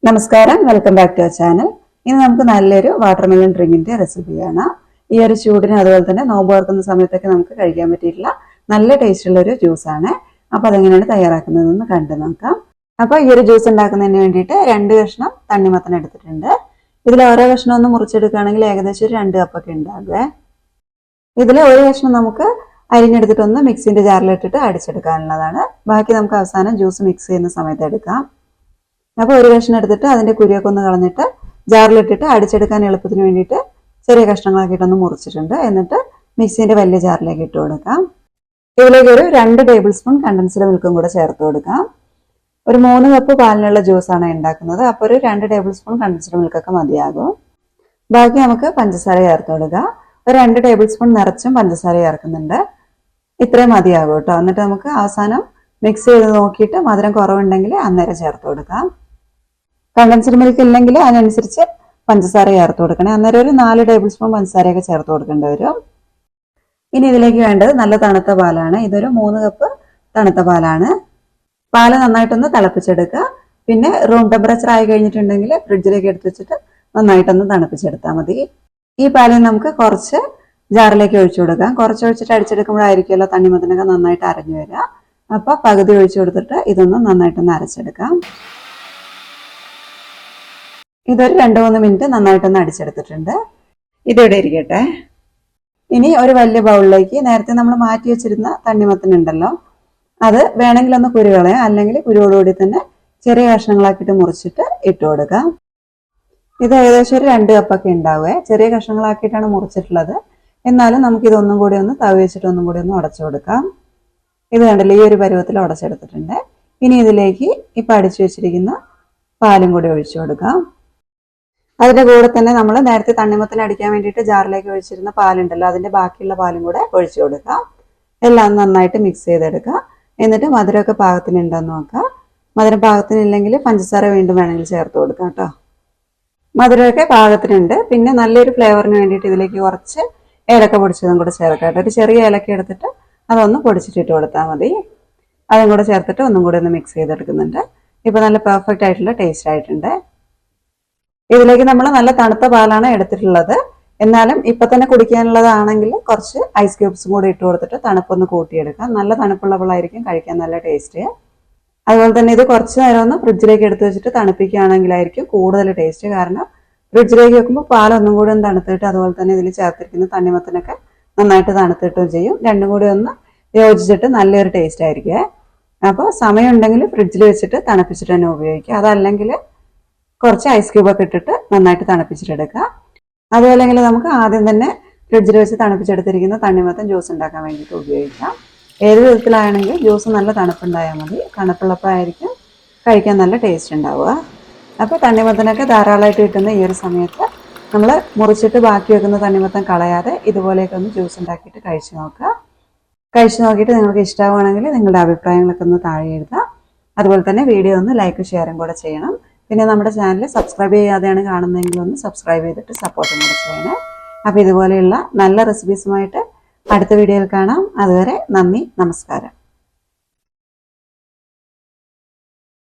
നമസ്കാരം, welcome back to our channel. ഇന്ന് നമുക്ക് നല്ലൊരു വാട്ടർമെലൺ ഡ്രിങ്കിന്റെ റെസിപ്പിയാണ്. ഈ ഒരു ചൂടിന് അതുപോലെ തന്നെ നോമ്പ് തുറക്കുന്ന സമയത്തൊക്കെ നമുക്ക് കഴിക്കാൻ പറ്റിയിട്ടുള്ള നല്ല ടേസ്റ്റുള്ള ഒരു ജ്യൂസാണ്. അപ്പോൾ അതെങ്ങനെയാണ് തയ്യാറാക്കുന്നതെന്ന് കണ്ടു നോക്കാം. അപ്പോൾ ഈ ഒരു ജ്യൂസ് ഉണ്ടാക്കുന്നതിന് വേണ്ടിയിട്ട് 2 കഷ്ണം തണ്ണിമത്തൻ എടുത്തിട്ടുണ്ട്. ഇതിൽ ഓരോ കഷ്ണം ഒന്ന് മുറിച്ചെടുക്കുകയാണെങ്കിൽ ഏകദേശം ഒരു 2 കപ്പൊക്കെ ഉണ്ടാകുക. ഇതിൽ ഒരു കഷ്ണം നമുക്ക് അരിഞ്ഞെടുത്തിട്ടൊന്ന് മിക്സിന്റെ ജാറിലിട്ടിട്ട് അടിച്ചെടുക്കാനുള്ളതാണ്. ബാക്കി നമുക്ക് അവസാനം ജ്യൂസ് മിക്സ് ചെയ്യുന്ന സമയത്ത് എടുക്കാം. അപ്പോൾ ഒരു കഷ്ണം എടുത്തിട്ട് അതിന്റെ കുരുയൊക്കെ ഒന്ന് കളഞ്ഞിട്ട് ജാറിലിട്ടിട്ട് അടിച്ചെടുക്കാൻ എളുപ്പത്തിന് വേണ്ടിയിട്ട് ചെറിയ കഷ്ണങ്ങളാക്കിയിട്ടൊന്ന് മുറിച്ചിട്ടുണ്ട്. എന്നിട്ട് മിക്സിന്റെ വലിയ ജാറിലേക്ക് ഇട്ട് കൊടുക്കാം. ഇതിലേക്ക് ഒരു 2 ടേബിൾ സ്പൂൺ കണ്ടൻസ്ഡ് മിൽക്കും കൂടെ ചേർത്ത് കൊടുക്കാം. ഒരു 3 കപ്പ് പാലിനുള്ള ജ്യൂസാണ് ഉണ്ടാക്കുന്നത്. അപ്പോൾ ഒരു 2 ടേബിൾ സ്പൂൺ കണ്ടൻസ്ഡ് മിൽക്കൊക്കെ മതിയാകും. ബാക്കി നമുക്ക് പഞ്ചസാര ചേർത്ത് കൊടുക്കാം. ഒരു 2 ടേബിൾ സ്പൂൺ നിറച്ചും പഞ്ചസാര ചേർക്കുന്നുണ്ട്. ഇത്രയും മതിയാകും കേട്ടോ. എന്നിട്ട് നമുക്ക് അവസാനം മിക്സ് ചെയ്ത് നോക്കിയിട്ട് മധുരം കുറവുണ്ടെങ്കിൽ അന്നേരം ചേർത്ത് കൊടുക്കാം. കണ്ടൻസ്ഡ് മിൽക്ക് ഇല്ലെങ്കിൽ അതിനനുസരിച്ച് പഞ്ചസാര ചേർത്ത് കൊടുക്കണേ. അന്നേരം ഒരു 4 ടേബിൾ സ്പൂൺ പഞ്ചസാരയൊക്കെ ചേർത്ത് കൊടുക്കേണ്ടി വരും. ഇനി ഇതിലേക്ക് വേണ്ടത് നല്ല തണുത്ത പാലാണ്. ഇതൊരു 3 കപ്പ് തണുത്ത പാലാണ്. പാല് നന്നായിട്ടൊന്ന് തിളപ്പിച്ചെടുക്കുക. പിന്നെ റൂം ടെമ്പറേച്ചർ ആയി കഴിഞ്ഞിട്ടുണ്ടെങ്കിൽ ഫ്രിഡ്ജിലേക്ക് എടുത്ത് വെച്ചിട്ട് നന്നായിട്ടൊന്ന് തണുപ്പിച്ചെടുത്താൽ മതി. ഈ പാലിൽ നമുക്ക് കുറച്ച് ജാറിലേക്ക് ഒഴിച്ചു കൊടുക്കാം. കുറച്ച് ഒഴിച്ചിട്ട് അടിച്ചെടുക്കുമ്പോഴായിരിക്കുമല്ലോ തണ്ണിമത്തനൊക്കെ നന്നായിട്ട് അരഞ്ഞു വരിക. അപ്പോൾ പകുതി ഒഴിച്ചു കൊടുത്തിട്ട് ഇതൊന്ന് നന്നായിട്ടൊന്ന് അരച്ചെടുക്കാം. ഇതൊരു 2-3 മിനിറ്റ് നന്നായിട്ടൊന്ന് അടിച്ചെടുത്തിട്ടുണ്ട്. ഇതിവിടെ ഇരിക്കട്ടെ. ഇനി ഒരു വലിയ ബൗളിലേക്ക് നേരത്തെ നമ്മൾ മാറ്റി വെച്ചിരുന്ന തണ്ണിമത്തനുണ്ടല്ലോ, അത് വേണമെങ്കിൽ ഒന്ന് കുരു കളയാം, അല്ലെങ്കിൽ കുരുവോടുകൂടി തന്നെ ചെറിയ കഷ്ണങ്ങളാക്കിയിട്ട് മുറിച്ചിട്ട് ഇട്ട് കൊടുക്കാം. ഇത് ഏകദേശം ഒരു 2 കപ്പൊക്കെ ഉണ്ടാവുക. ചെറിയ കഷ്ണങ്ങളാക്കിയിട്ടാണ് മുറിച്ചിട്ടുള്ളത്. എന്നാലും നമുക്ക് ഇതൊന്നും കൂടി ഒന്ന് തവി വെച്ചിട്ട് ഒന്നും കൂടി ഒന്ന് ഉടച്ചു കൊടുക്കാം. ഇത് കണ്ടല്ലോ, ഈ ഒരു പരുവത്തിൽ ഉടച്ചെടുത്തിട്ടുണ്ട്. ഇനി ഇതിലേക്ക് ഇപ്പം അടിച്ചു വെച്ചിരിക്കുന്ന പാലും കൂടി ഒഴിച്ചു കൊടുക്കാം. അതിന്റെ കൂടെ തന്നെ നമ്മൾ നേരത്തെ തണ്ണിമത്തൻ അടിക്കാൻ വേണ്ടിയിട്ട് ജാറിലേക്ക് ഒഴിച്ചിരുന്ന പാലുണ്ടല്ലോ, അതിന്റെ ബാക്കിയുള്ള പാലും കൂടെ ഒഴിച്ചു കൊടുക്കാം. എല്ലാം നന്നായിട്ട് മിക്സ് ചെയ്തെടുക്കുക. എന്നിട്ട് മധുരമൊക്കെ പാകത്തിനുണ്ടോന്ന് നോക്കുക. മധുരം പാകത്തിനില്ലെങ്കിൽ പഞ്ചസാര വീണ്ടും വേണമെങ്കിൽ ചേർത്ത് കൊടുക്കാം കേട്ടോ. മധുരമൊക്കെ പാകത്തിനുണ്ട്. പിന്നെ നല്ലൊരു ഫ്ലേവറിന് വേണ്ടിയിട്ട് ഇതിലേക്ക് കുറച്ച് ഏലക്ക പൊടിച്ചതും കൂടെ ചേർക്കാം കേട്ടോ. ഒരു ചെറിയ ഏലക്ക എടുത്തിട്ട് അതൊന്ന് പൊടിച്ചിട്ടിട്ട് കൊടുത്താൽ മതി. അതും കൂടെ ചേർത്തിട്ട് ഒന്നും കൂടി ഒന്ന് മിക്സ് ചെയ്തെടുക്കുന്നുണ്ട്. ഇപ്പൊ നല്ല പെർഫെക്റ്റ് ആയിട്ടുള്ള ടേസ്റ്റ് ആയിട്ടുണ്ട്. ഇതിലേക്ക് നമ്മൾ നല്ല തണുത്ത പാലാണ് എടുത്തിട്ടുള്ളത്. എന്നാലും ഇപ്പൊ തന്നെ കുടിക്കാനുള്ളതാണെങ്കിൽ കുറച്ച് ഐസ് ക്യൂബ്സും കൂടി ഇട്ട് കൊടുത്തിട്ട് തണുപ്പൊന്ന് കൂട്ടിയെടുക്കാം. നല്ല തണുപ്പുള്ള വെള്ളമായിരിക്കും കഴിക്കാൻ നല്ല ടേസ്റ്റ്. അതുപോലെ തന്നെ ഇത് കുറച്ച് നേരം ഒന്ന് ഫ്രിഡ്ജിലേക്ക് എടുത്ത് വെച്ചിട്ട് തണുപ്പിക്കുകയാണെങ്കിലായിരിക്കും കൂടുതൽ ടേസ്റ്റ്. കാരണം ഫ്രിഡ്ജിലേക്ക് വെക്കുമ്പോൾ പാലൊന്നും കൂടി ഒന്ന് തണുത്തിട്ട് അതുപോലെ തന്നെ ഇതിൽ ചേർത്തിരിക്കുന്ന തണ്ണിമത്തനൊക്കെ നന്നായിട്ട് തണുത്തിട്ടും ചെയ്യും. രണ്ടും കൂടി ഒന്ന് യോജിച്ചിട്ട് നല്ലൊരു ടേസ്റ്റ് ആയിരിക്കും. അപ്പോൾ സമയം ഉണ്ടെങ്കിൽ ഫ്രിഡ്ജിൽ വെച്ചിട്ട് തണുപ്പിച്ചിട്ട് തന്നെ ഉപയോഗിക്കുക. അതല്ലെങ്കിൽ കുറച്ച് ഐസ് ക്യൂബൊക്കെ ഇട്ടിട്ട് നന്നായിട്ട് തണുപ്പിച്ചിട്ടെടുക്കുക. അതുമല്ലെങ്കിൽ നമുക്ക് ആദ്യം തന്നെ ഫ്രിഡ്ജിൽ വെച്ച് തണുപ്പിച്ചെടുത്തിരിക്കുന്ന തണ്ണിമത്തൻ ജ്യൂസ് ഉണ്ടാക്കാൻ വേണ്ടിയിട്ട് ഉപയോഗിക്കാം. ഏത് വിധത്തിലാണെങ്കിൽ ജ്യൂസ് നല്ല തണുപ്പുണ്ടായാൽ മതി. തണുപ്പുള്ളപ്പോഴായിരിക്കും കഴിക്കാൻ നല്ല ടേസ്റ്റ് ഉണ്ടാവുക. അപ്പോൾ തണ്ണിമത്തനൊക്കെ ധാരാളമായിട്ട് കിട്ടുന്ന ഈ ഒരു സമയത്ത് നമ്മൾ മുറിച്ചിട്ട് ബാക്കി വെക്കുന്ന തണ്ണിമത്തൻ കളയാതെ ഇതുപോലെയൊക്കെ ഒന്ന് ജ്യൂസ് ഉണ്ടാക്കിയിട്ട് കഴിച്ചു നോക്കുക. കഴിച്ചു നോക്കിയിട്ട് നിങ്ങൾക്ക് ഇഷ്ടമാവുകയാണെങ്കിൽ നിങ്ങളുടെ അഭിപ്രായങ്ങളൊക്കെ ഒന്ന് താഴെ എഴുതുക. അതുപോലെ തന്നെ വീഡിയോ ഒന്ന് ലൈക്ക് ഷെയറും കൂടെ ചെയ്യണം. പിന്നെ നമ്മുടെ ചാനൽ സബ്സ്ക്രൈബ് ചെയ്യാതെയാണ് കാണുന്നതെങ്കിൽ ഒന്ന് സബ്സ്ക്രൈബ് ചെയ്തിട്ട് സപ്പോർട്ടും കൂടെ ചെയ്യണേ. അപ്പോൾ ഇതുപോലെയുള്ള നല്ല റെസിപ്പീസുമായിട്ട് അടുത്ത വീഡിയോയിൽ കാണാം. അതുവരെ നന്ദി, നമസ്കാരം.